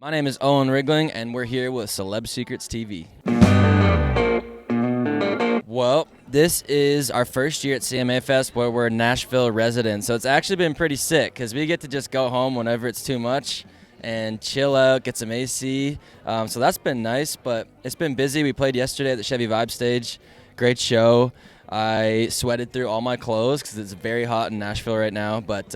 My name is Owen Riegling, and we're here with Celeb Secrets TV. Well, this is our first year at CMA Fest where we're Nashville residents, so it's actually been pretty sick because we get to just go home whenever it's too much and chill out, get some AC. So that's been nice, but it's been busy. We played yesterday at the Chevy Vibe stage. Great show. I sweated through all my clothes because it's very hot in Nashville right now, but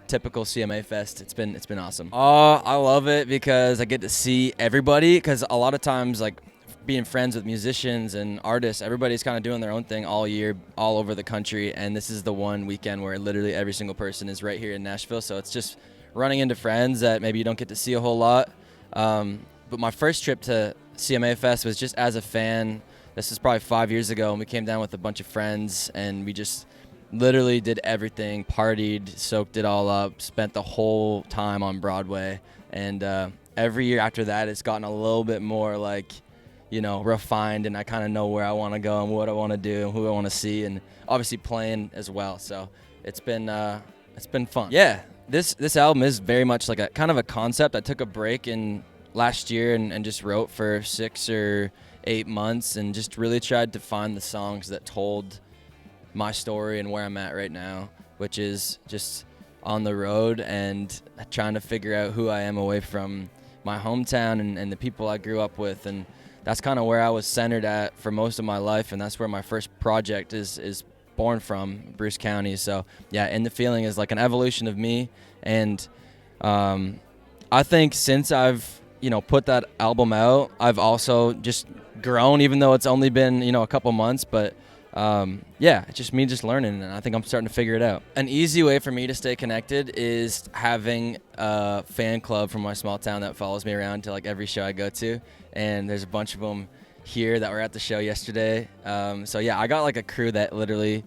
typical CMA Fest. It's been awesome. Oh, I love it because I get to see everybody, because a lot of times, like, being friends with musicians and artists, everybody's kind of doing their own thing all year, all over the country, and this is the one weekend where literally every single person is right here in Nashville, so it's just running into friends that maybe you don't get to see a whole lot. But my first trip to CMA Fest was just as a fan. This is probably 5 years ago, and we came down with a bunch of friends, and we just literally did everything, partied, soaked it all up, spent the whole time on Broadway. And every year after that, it's gotten a little bit more, like, refined, and I kind of know where I want to go and what I want to do and who I want to see, and obviously playing as well. So it's been fun. Yeah, this album is very much like a kind of a concept. I took a break in last year and just wrote for 6 or 8 months and just really tried to find the songs that told my story and where I'm at right now, which is just on the road and trying to figure out who I am away from my hometown and the people I grew up with. And that's kind of where I was centered at for most of my life, and that's where my first project is born from, Bruce County. So yeah, And the Feeling is like an evolution of me, and I think since I've put that album out, I've also just grown, even though it's only been a couple months. But yeah, it's just me just learning, and I think I'm starting to figure it out. An easy way for me to stay connected is having a fan club from my small town that follows me around to like every show I go to, and there's a bunch of them here that were at the show yesterday. So yeah, I got like a crew that literally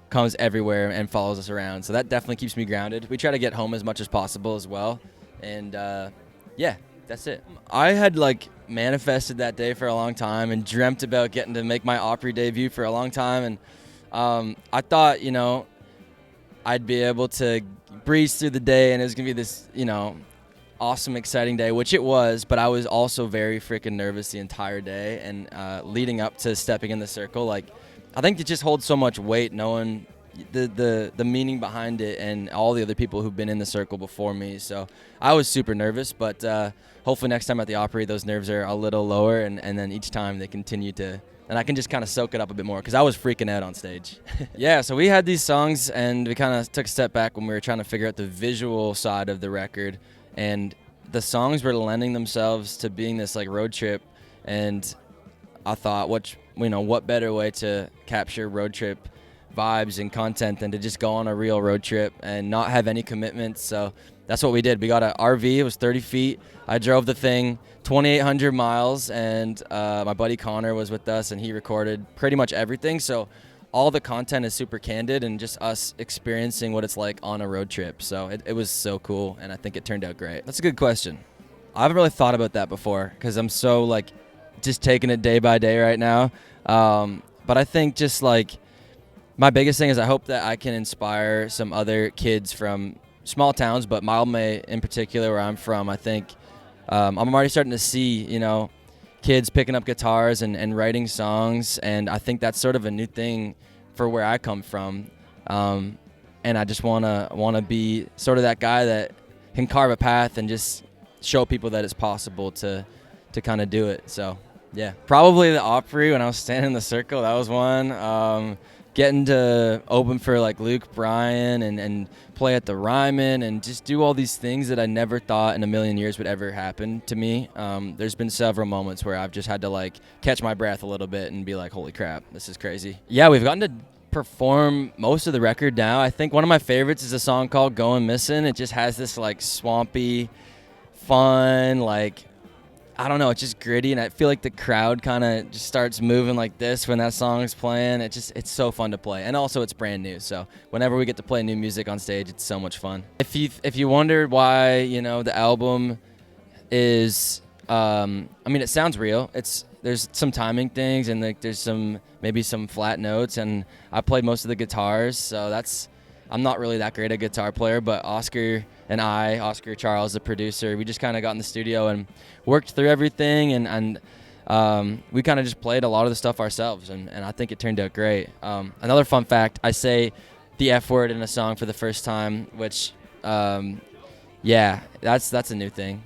comes everywhere and follows us around, so that definitely keeps me grounded. We try to get home as much as possible as well, and yeah, that's it. I had like manifested that day for a long time and dreamt about getting to make my Opry debut for a long time, and I thought I'd be able to breeze through the day and it was gonna be this awesome, exciting day, which it was, but I was also very freaking nervous the entire day. And leading up to stepping in the circle, like, I think it just holds so much weight knowing the meaning behind it and all the other people who've been in the circle before me. So I was super nervous, but hopefully next time at the Opry those nerves are a little lower, and then each time they continue to, and I can just kind of soak it up a bit more, because I was freaking out on stage. Yeah, so we had these songs and we kind of took a step back when we were trying to figure out the visual side of the record, and the songs were lending themselves to being this like road trip. And I thought, what better way to capture road trip vibes and content than to just go on a real road trip and not have any commitments. So that's what we did. We got an RV. It was 30 feet. I drove the thing 2,800 miles, and my buddy Connor was with us, and he recorded pretty much everything. So all the content is super candid and just us experiencing what it's like on a road trip. So it was so cool, and I think it turned out great. That's a good question. I haven't really thought about that before because I'm so like just taking it day by day right now. But I think just like my biggest thing is I hope that I can inspire some other kids from small towns, but Mildmay in particular, where I'm from. I think I'm already starting to see, kids picking up guitars and writing songs, and I think that's sort of a new thing for where I come from. And I just wanna be sort of that guy that can carve a path and just show people that it's possible to kind of do it. So yeah, probably the Opry when I was standing in the circle. That was one. Getting to open for like Luke Bryan and play at the Ryman and just do all these things that I never thought in a million years would ever happen to me. There's been several moments where I've just had to like catch my breath a little bit and be like, holy crap, this is crazy. Yeah, we've gotten to perform most of the record now. I think one of my favorites is a song called Going Missing. It just has this like swampy, fun, like, I don't know, it's just gritty, and I feel like the crowd kind of just starts moving like this when that song's playing. It's so fun to play, and also it's brand new, so whenever we get to play new music on stage, it's so much fun. If you wondered why the album is, it sounds real. There's some timing things, and like there's maybe some flat notes, and I played most of the guitars, so I'm not really that great a guitar player, but Oscar and I, Oscar Charles, the producer, we just kind of got in the studio and worked through everything, and we kind of just played a lot of the stuff ourselves, and I think it turned out great. Another fun fact, I say the F word in a song for the first time, which, yeah, that's a new thing.